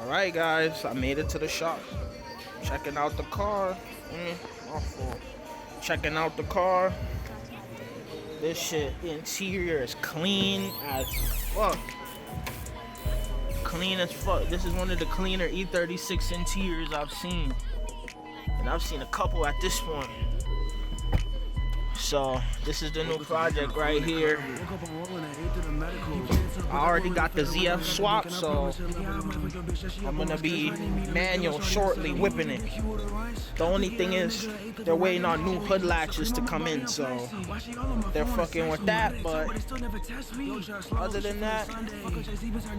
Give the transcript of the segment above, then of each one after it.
Alright guys, I made it to the shop. Checking out the car. Checking out the car. This shit interior is clean as fuck. Clean as fuck. This is one of the cleaner E36 interiors I've seen. And I've seen a couple at this point. So this is the new project right here. I already got the ZF swap, so I'm gonna be manual shortly whipping it. The only thing is they're waiting on new hood latches to come in, so they're fucking with that. But other than that,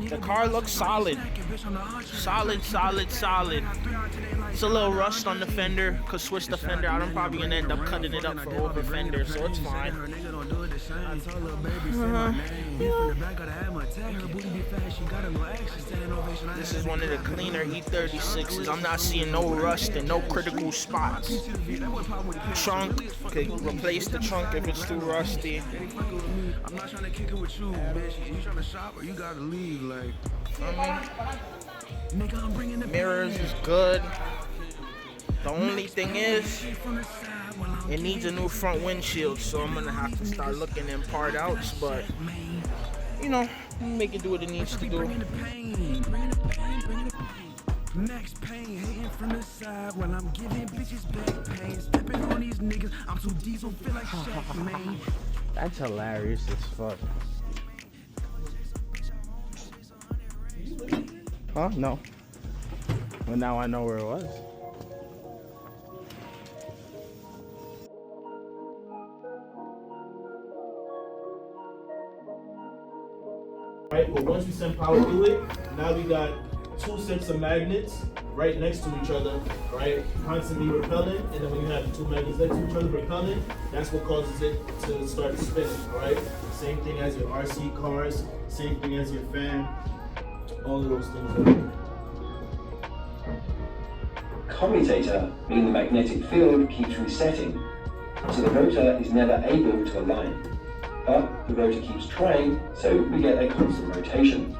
the car looks solid. Solid. It's a little rust on the fender, cause switch the fender out. I'm probably gonna end up cutting it up for over fender, so it's fine. This is one of the cleaner E36s. I'm not seeing no rust and no critical spots. Trunk, could replace the trunk if it's too rusty. I'm not trying to kick it with you, bitch. You trying to shop or you gotta leave, like. Mirrors is good. The only thing is, it needs a new front windshield, so I'm gonna have to start looking in part outs, but you know, make it do what it needs to do. Max pain, hating from the side while I'm giving bitches back pain. Stepping on these niggas, I'm too diesel, feel like Shaq, man. That's hilarious as fuck. Huh? No. Well, now I know where it was. Right, but once we send power through it, now we got two sets of magnets right next to each other, right? Constantly repelling, and then when you have two magnets next to each other repelling, that's what causes it to start spinning, right? Same thing as your RC cars, same thing as your fan, all of those things. Commutator means the magnetic field keeps resetting, so the rotor is never able to align. But the rotor keeps trying, so we get a constant rotation.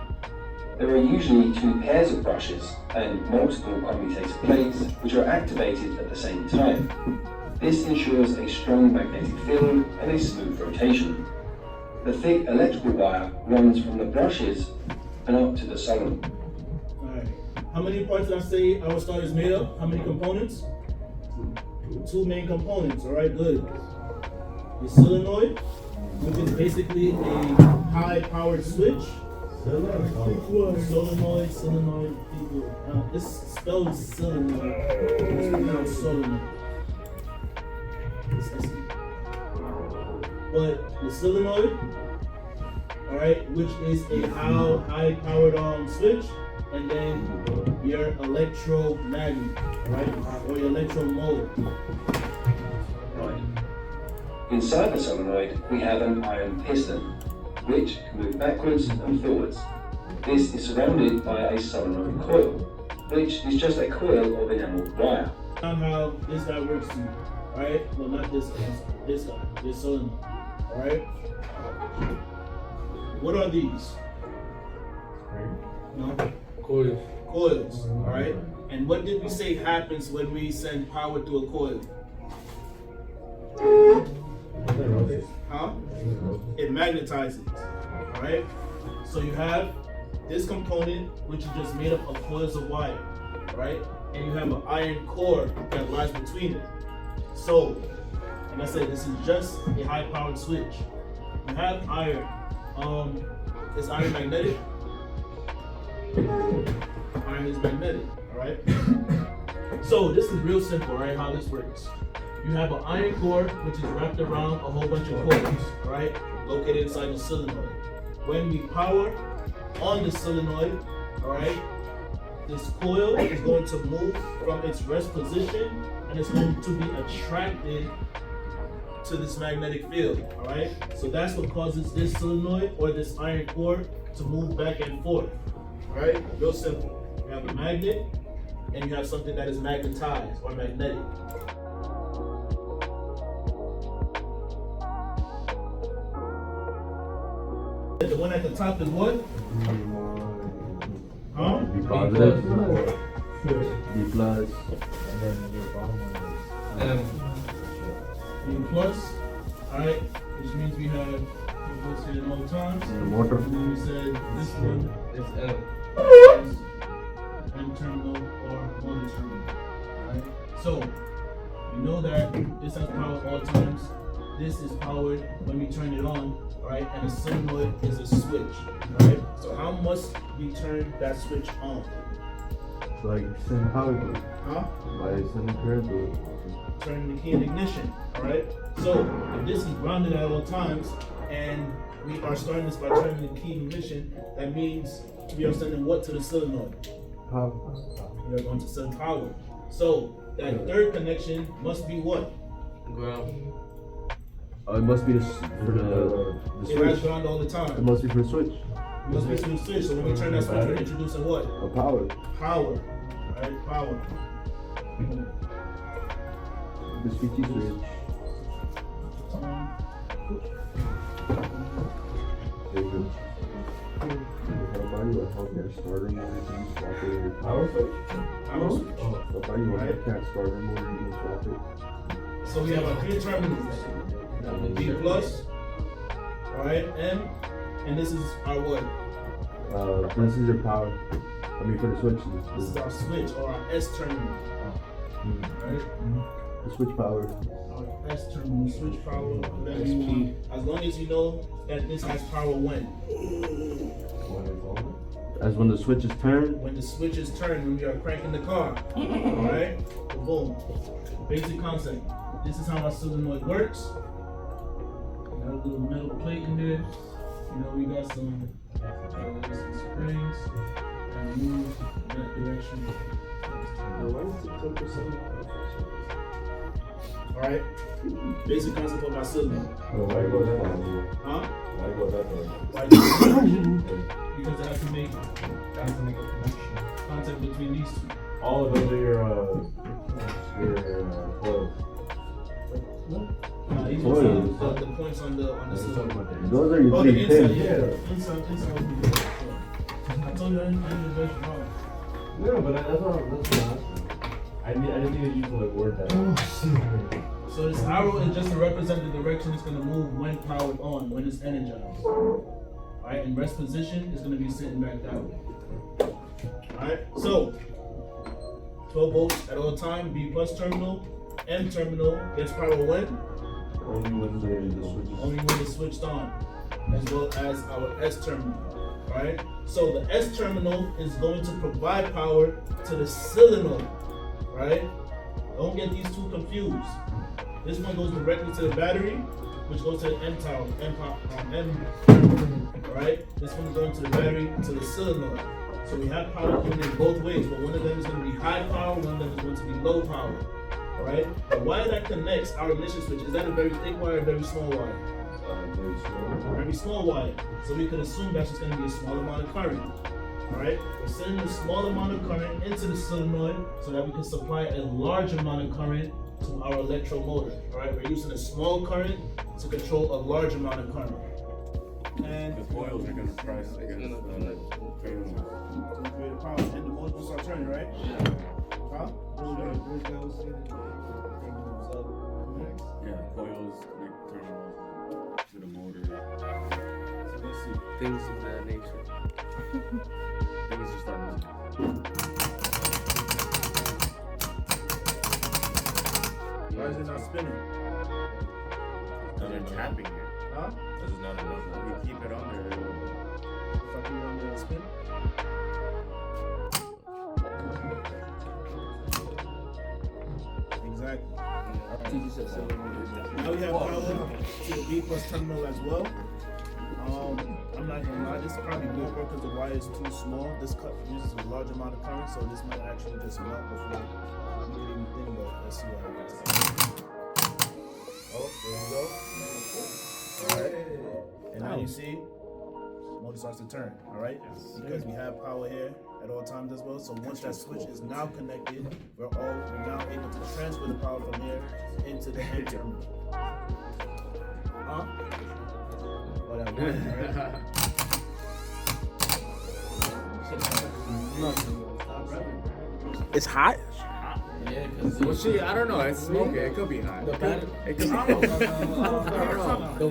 There are usually two pairs of brushes and multiple commutator plates which are activated at the same time. This ensures a strong magnetic field and a smooth rotation. The thick electrical wire runs from the brushes and up to the solenoid. Alright. How many parts did I say our starter is made of? How many components? Two main components, alright, good. Your solenoid, which is basically a high-powered switch. Solenoid, this spells solenoid. It's pronounced solenoid. But the solenoid, alright, which is a high-powered switch, and then your electromagnet, right, or your electromotor. Right. Inside the solenoid, we have an iron piston, which can move backwards and forwards. This is surrounded by a solenoid coil, which is just a coil of enameled wire. Not how this guy works too, right? Well, not this guy, this solenoid, alright? What are these? No? Coils, alright? And what did we say happens when we send power to a coil? Huh? It magnetizes, alright? So you have this component, which is just made up of coils of wire, right? And you have an iron core that lies between it. So, like I said, this is just a high-powered switch. You have iron. Is iron magnetic? Iron is magnetic, alright? So this is real simple, right? How this works. You have an iron core which is wrapped around a whole bunch of coils, right? Located inside the solenoid. When we power on the solenoid, alright, this coil is going to move from its rest position and it's going to be attracted to this magnetic field, alright? So that's what causes this solenoid or this iron core to move back and forth, alright? Real simple. You have a magnet and you have something that is magnetized or magnetic. The one at the top is what? Huh? B positive. B plus. And then your bottom one B plus. Alright, which means we have what's here at all times. The motor. And then we said this one is M. is N terminal or motor terminal. Alright? So we know that this has power at all times. This is powered when we turn it on, right? And a solenoid is a switch, right? So how must we turn that switch on? So like send power to it. Huh? By sending current to it. Turning the key in ignition, alright? So if this is grounded at all times and we are starting this by turning the key in ignition, that means we are sending what to the solenoid? Power. We are going to send power. So that third connection must be what? Ground. It must be for the It has switch. ground all the It time. must be for the switch. It must be to the switch. So when we turn that switch, we're introducing what? A power. Power. Alright, power. The switchy switch. There you go. How about you? How can starter motor? You can swap it in your power switch. Power switch. How about you? How can starter motor? You can swap it. So we have our three terminals. B plus, alright, M, and this is our what? This is your power. I mean for the switch. This is our switch or our S terminal. Right? The switch power. Our S terminal, switch power, whatever you want. As long as you know that this has power when? As when the switch is turned. When the switch is turned, when we are cranking the car. Alright? Boom. Basic concept. This is how our solenoid works. Got a little metal plate in there. You know, we got some springs and move in that direction. Alright? Basic concept of our solenoid. Why go that way? Huh? Why go that way? Why do you- because it has to make a connection. Contact between these two. All of those are your coils. These Coils. are the points on the solenoid. Those are your Oh, the three inside, pins. yeah. Inside would be good. I told you I didn't invent your power. No, but that's what I'm asking. I didn't need to use the word that. So this arrow is just to represent the direction it's going to move when powered on, when it's energized. Alright, in rest position, it's going to be sitting back down. Alright, so 12 volts at all time, B plus terminal, M terminal gets power when? Only when the switch is. Only when it's switched on, as well as our S terminal. Alright, so the S terminal is going to provide power to the solenoid. Right? Don't get these two confused. This one goes directly to the battery, which goes to the M terminal. Right? This one going to the battery, to the solenoid. So we have power coming in both ways, but one of them is going to be high power, one of them is going to be low power. Alright? The wire that connects our ignition switch, is that a very thick wire or a very small wire? Very small. Very small wire. So we could assume that's just going to be a small amount of current. Alright, we're sending a small amount of current into the solenoid so that we can supply a large amount of current to our electromotor. Alright, we're using a small current to control a large amount of current. And The coils are gonna press against the to create a power, and the motor will start turning, right? Huh? yeah, coils connect terminals to the motor. So let's see. Things of that nature. Things just start moving. Why is it not spinning? Now they're tapping it. Huh? This is not enough. If we keep it on there, it'll If I keep it on there and spin? Exactly. Now we have power to the B plus terminal as well. I'm not gonna lie, this probably won't work because the wire is too small. This cut uses a large amount of current, so this might actually just melt before we get anything, but let's see what happens. Oh, there you go. Alright. And now you see, motor starts to turn, alright? Because we have power here at all times as well. So once that switch is now connected, we're now able to transfer the power from here into the end terminal. Huh? Oh, that worked, right? It's hot. Yeah, because Well, shit, I don't know. It's smoking. It could be hot. the battery. It could be hot. The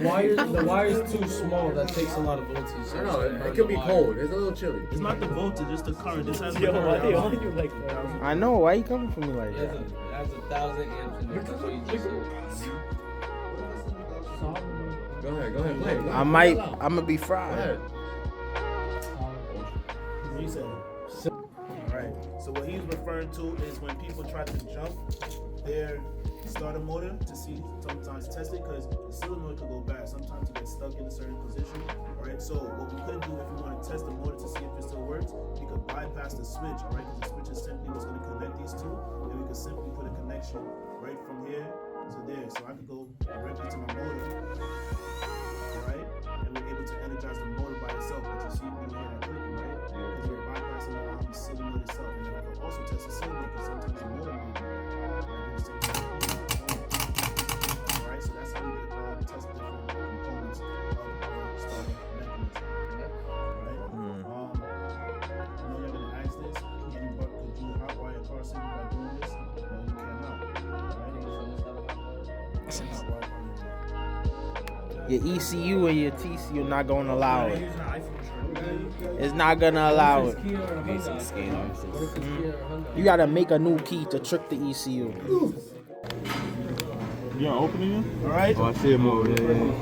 wire's too small. That takes a lot of voltage. I don't know. It could be cold. It's a little chilly. It's not the voltage, it's the current. This has the current. I know. Why you coming for me like It that? has 1,000 amps in it. So you just Go ahead, play. I'm gonna be fried. He said. Alright, so what he's referring to is when people try to jump their starter motor to see, sometimes test it, because the cylinder could go bad. Sometimes you get stuck in a certain position. Alright, so what we could do if we want to test the motor to see if it still works, we could bypass the switch, alright, because the switch is simply what's going to connect these two, and we could simply put a connection right from here to there. So I could go directly to my motor, alright, and we're able to energize the motor by itself. But you see when you hear that clicking, right? Because we're bypassing the cylinder itself. And then I can also test the cylinder because sometimes the motor might be alright, so that's how we test different components of our starter mechanism. Alright? I know you're gonna ask this. Could you hotwire a car simply by doing this? No, you cannot. Alright? Your ECU and your TCU not gonna allow it. It's not gonna allow it. You gotta make a new key to trick the ECU. You opening it? Alright? Oh, I see it more. Yeah.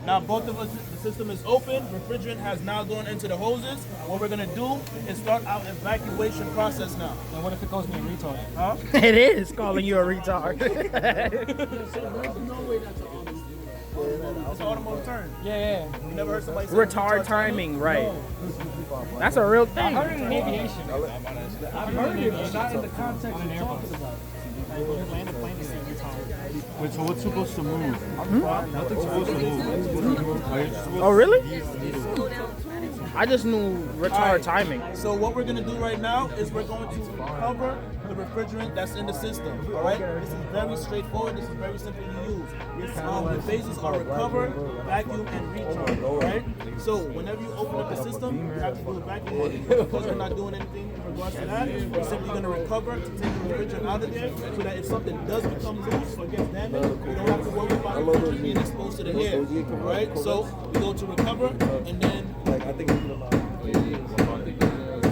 Now both of us, the system is open. Refrigerant has now gone into the hoses. What we're gonna do is start our evacuation process now. And what if it calls me a retard? Huh? It is calling you a retard. It's an automotive turn. Yeah. You never heard somebody say Retard timing, right? That's a real I thing. heard it in aviation. I've heard it, but not in the context of talking about it. Wait, so what's supposed to move? Nothing's supposed to move. Oh, really? I just knew retard timing. So what we're gonna do right now is we're going to recover the refrigerant that's in the system. All right, this is very straightforward. This is very simple to use. The phases are recover, vacuum, and recharge. All right. So whenever you open up the system, you have to do a vacuum. Because we're not doing anything in regards to that, we're simply gonna recover to take the refrigerant out of there, so that if something does become loose or gets damaged, we don't have to worry about the refrigerant being exposed to the air. All right. So we go to recover, and then. I think it's You're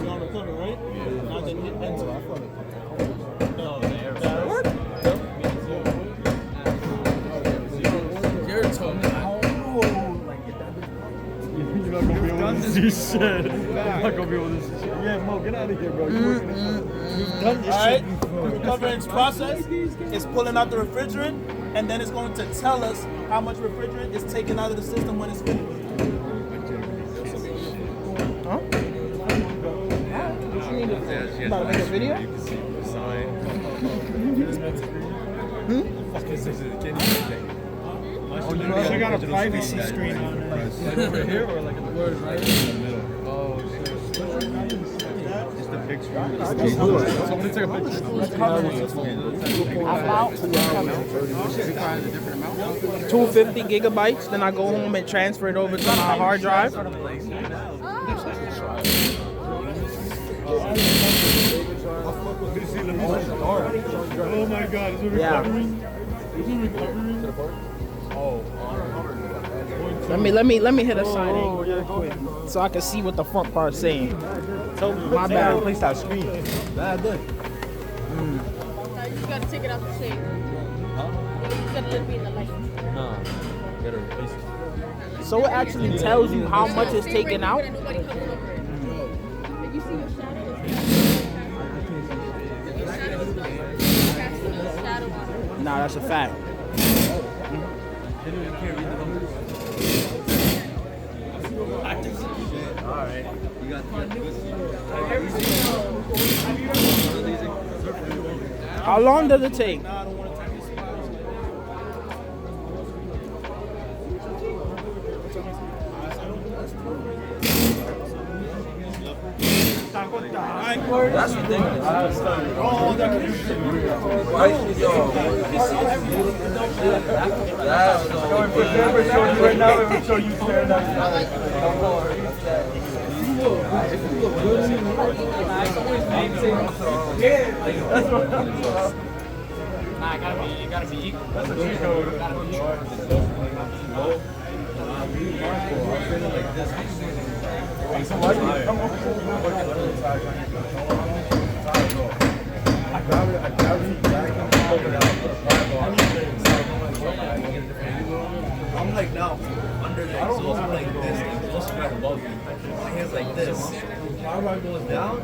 on recover, right? Now then hit enter. No, what? You're talking. You're not gonna be able to see shit. You're not gonna be able to see shit. Yeah, Mo, get out of here, bro. You've done this Alright, shit the before. recoverance process is pulling out the refrigerant, and then it's going to tell us how much refrigerant is taken out of the system when it's finished. Huh? You about to make a video? She got a privacy screen on it. Like over here or like in the words right in the middle? Oh, shit. Just the picture. Somebody take a picture. 250 gigabytes. Then I go home and transfer it over to my hard drive. Oh my god, is it Yeah. recovering? Is it recovering? Let me hit a side angle real quick so I can see what the front part's saying. My bad. Replace that screen. Bad good. No, you just gotta take it out the shade. Huh? You just gotta let it be in the light. Gotta replace it. So it actually tells you how much is taken out. Nobody comes over it. If you see your shadow, your shadow is casting a shadow on it. Nah, that's a fact. Alright. You got How long does it take? That's ridiculous. Right now, it would show you staring at Nah, it gotta be equal. That's the cheat code. Gotta be equal. I'm like now under the exhaust, I'm like this, the exhaust right above me. My hands like this. My rod goes down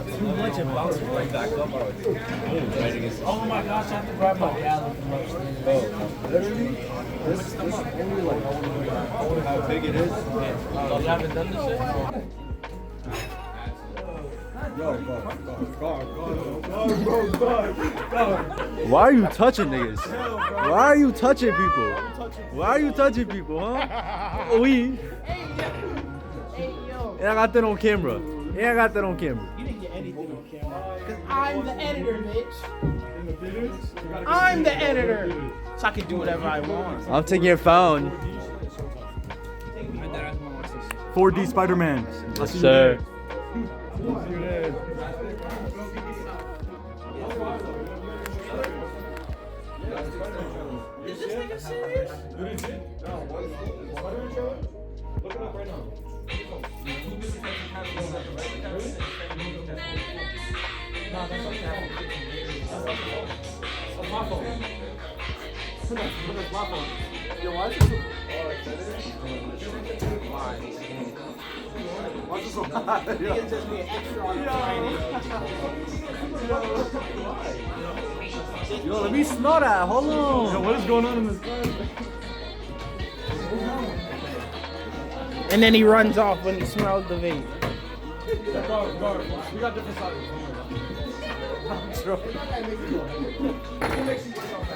too much and bounces right back up. Oh my gosh, I have to grab my gallon from upstairs. Literally, this only like, I wonder how big it is. Oh, you haven't done this yet? Why are you touching niggas? Why are you touching people? Why are you touching people, huh? Oui. And I got that on camera. And I got that on camera. You didn't get anything on camera. Because I'm the editor, bitch. I'm the editor. So I can do whatever I want. I'm taking your phone. 4D Spider-Man. Yes, sir. Is this nigga serious? Look it up right now. No, that's okay. That's my phone. That's my phone. Yo, why is this? Watch this one. It's just me an extra on Yo, let me smell that. Hold on. Yo, what is going on in this car? And then he runs off when he smells the vape. Guard. We got different sizes.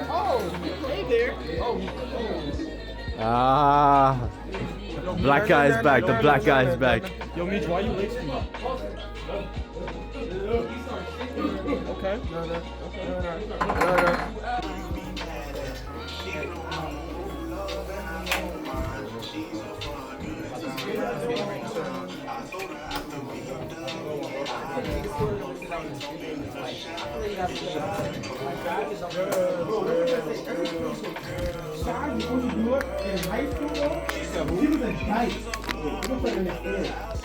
Oh, hey there. Ah. Black guy is back. The black guy is back. Yo, Mitch, why you late to me? Okay. No.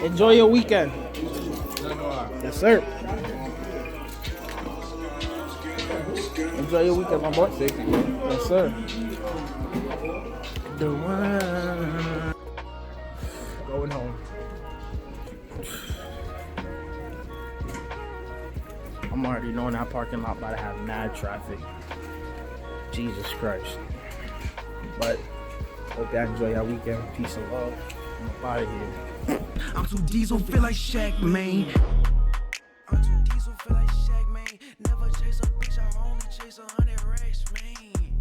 Enjoy your weekend. Yes, sir. Enjoy your weekend, my boy. Yes, sir. The one. Going home. I'm already knowing that parking lot about to have mad traffic. Jesus Christ. But hope y'all enjoy your weekend. Peace and love. I'm up out of here. I'm too diesel, feel like Shaq, man. I'm too diesel, feel like Shaq, man. Never chase a bitch, I only chase 100 racks, man.